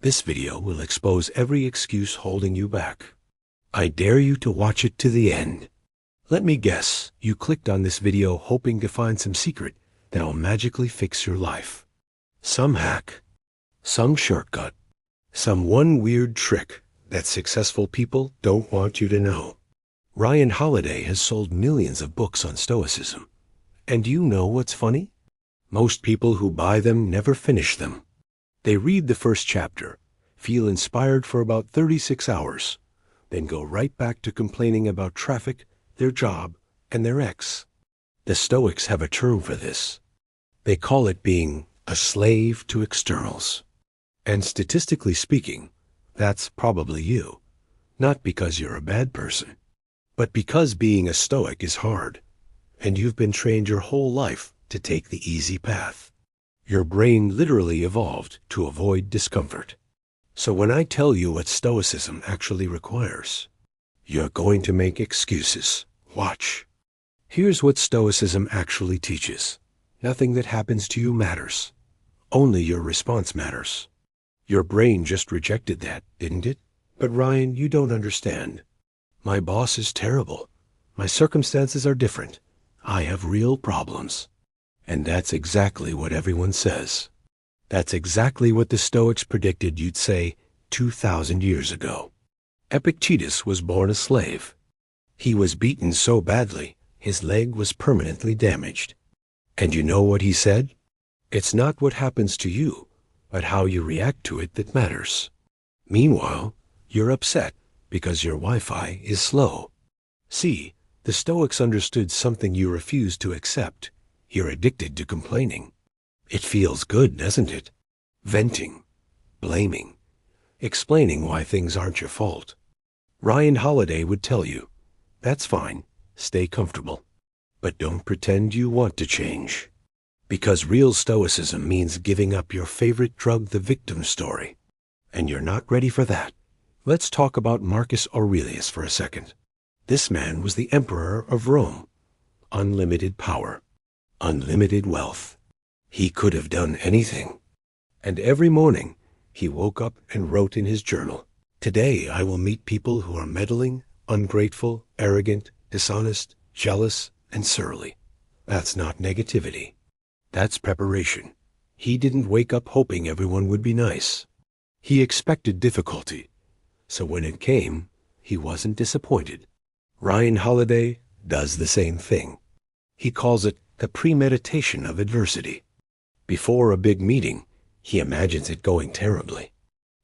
This video will expose every excuse holding you back. I dare you to watch it to the end. Let me guess, you clicked on this video hoping to find some secret that'll magically fix your life. Some hack, some shortcut, some one weird trick that successful people don't want you to know. Ryan Holiday has sold millions of books on Stoicism. And you know what's funny? Most people who buy them never finish them. They read the first chapter, feel inspired for about 36 hours, then go right back to complaining about traffic, their job, and their ex. The Stoics have a term for this. They call it being a slave to externals. And statistically speaking, that's probably you. Not because you're a bad person, but because being a Stoic is hard, and you've been trained your whole life to take the easy path. Your brain literally evolved to avoid discomfort. So when I tell you what Stoicism actually requires, you're going to make excuses. Watch. Here's what Stoicism actually teaches. Nothing that happens to you matters. Only your response matters. Your brain just rejected that, didn't it? But Ryan, you don't understand. My boss is terrible. My circumstances are different. I have real problems. And that's exactly what everyone says. That's exactly what the Stoics predicted you'd say 2,000 years ago. Epictetus was born a slave. He was beaten so badly, his leg was permanently damaged. And you know what he said? It's not what happens to you, but how you react to it that matters. Meanwhile, you're upset because your Wi-Fi is slow. See, the Stoics understood something you refuse to accept. You're addicted to complaining. It feels good, doesn't it? Venting, blaming, explaining why things aren't your fault. Ryan Holiday would tell you, that's fine, stay comfortable. But don't pretend you want to change. Because real Stoicism means giving up your favorite drug, the victim story. And you're not ready for that. Let's talk about Marcus Aurelius for a second. This man was the emperor of Rome. Unlimited power. Unlimited wealth. He could have done anything. And every morning, he woke up and wrote in his journal, "Today I will meet people who are meddling, ungrateful, arrogant, dishonest, jealous, and surly." That's not negativity. That's preparation. He didn't wake up hoping everyone would be nice. He expected difficulty. So when it came, he wasn't disappointed. Ryan Holiday does the same thing. He calls it the premeditation of adversity. Before a big meeting, he imagines it going terribly.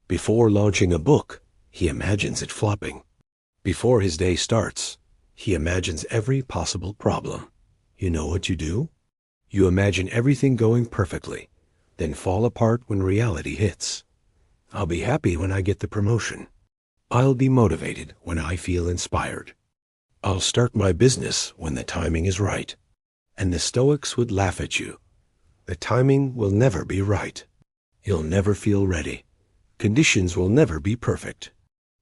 Before launching a book, he imagines it flopping. Before his day starts, he imagines every possible problem. You know what you do? You imagine everything going perfectly, then fall apart when reality hits. I'll be happy when I get the promotion. I'll be motivated when I feel inspired. I'll start my business when the timing is right. And the Stoics would laugh at you. The timing will never be right. You'll never feel ready. Conditions will never be perfect.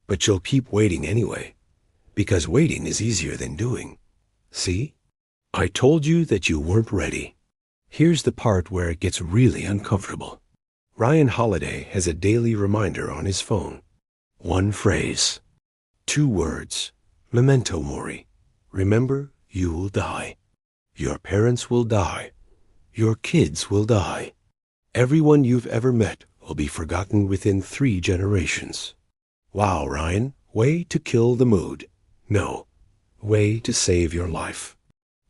But you'll keep waiting anyway, because waiting is easier than doing. See? I told you that you weren't ready. Here's the part where it gets really uncomfortable. Ryan Holiday has a daily reminder on his phone. One phrase. 2 words. Memento Mori. Remember, you will die. Your parents will die. Your kids will die. Everyone you've ever met will be forgotten within 3 generations. Wow, Ryan, way to kill the mood. No, way to save your life.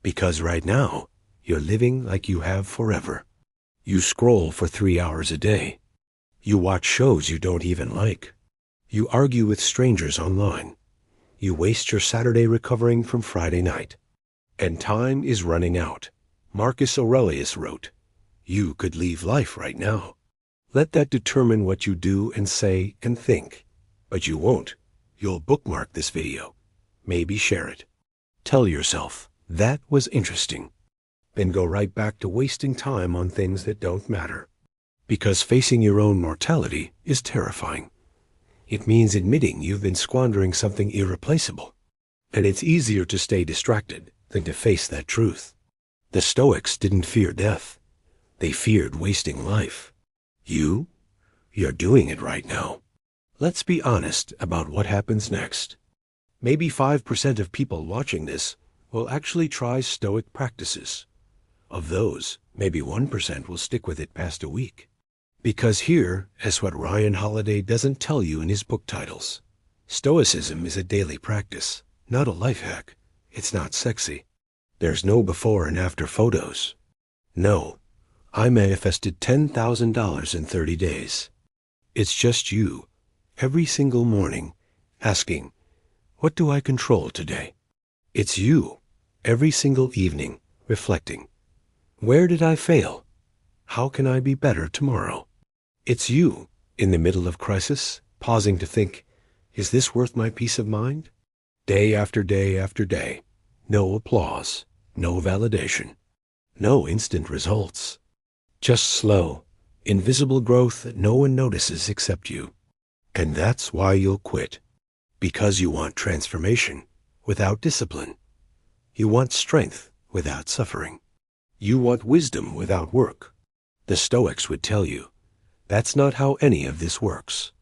Because right now, you're living like you have forever. You scroll for 3 hours a day. You watch shows you don't even like. You argue with strangers online. You waste your Saturday recovering from Friday night. And time is running out. Marcus Aurelius wrote, "You could leave life right now." Let that determine what you do and say and think. But you won't. You'll bookmark this video. Maybe share it. Tell yourself, that was interesting. Then go right back to wasting time on things that don't matter. Because facing your own mortality is terrifying. It means admitting you've been squandering something irreplaceable. And it's easier to stay distracted than to face that truth. The Stoics didn't fear death. They feared wasting life. You You're doing it right now. Let's be honest about what happens next. Maybe 5% of people watching this will actually try Stoic practices. Of those, maybe 1% will stick with it past a week. Because here is what Ryan Holiday doesn't tell you in his book titles. Stoicism is a daily practice, not a life hack. It's not sexy. There's no before and after photos. No, I manifested $10,000 in 30 days. It's just you, every single morning, asking, what do I control today? It's you, every single evening, reflecting, where did I fail? How can I be better tomorrow? It's you, in the middle of crisis, pausing to think, is this worth my peace of mind? Day after day after day, no applause, no validation, no instant results. Just slow, invisible growth that no one notices except you. And that's why you'll quit. Because you want transformation without discipline. You want strength without suffering. You want wisdom without work. The Stoics would tell you, that's not how any of this works.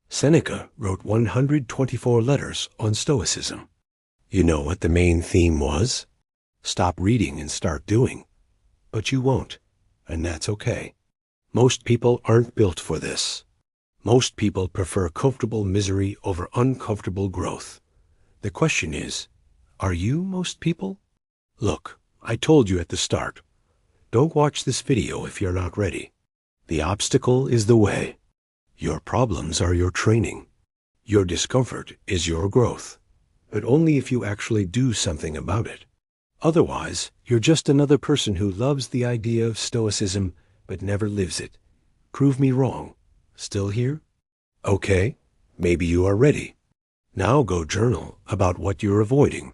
Seneca wrote 124 letters on Stoicism. You know what the main theme was? Stop reading and start doing. But you won't, and that's okay. Most people aren't built for this. Most people prefer comfortable misery over uncomfortable growth. The question is, are you most people? Look, I told you at the start, don't watch this video if you're not ready. The obstacle is the way. Your problems are your training. Your discomfort is your growth, but only if you actually do something about it. Otherwise, you're just another person who loves the idea of Stoicism but never lives it. Prove me wrong. Still here? Okay, maybe you are ready. Now go journal about what you're avoiding.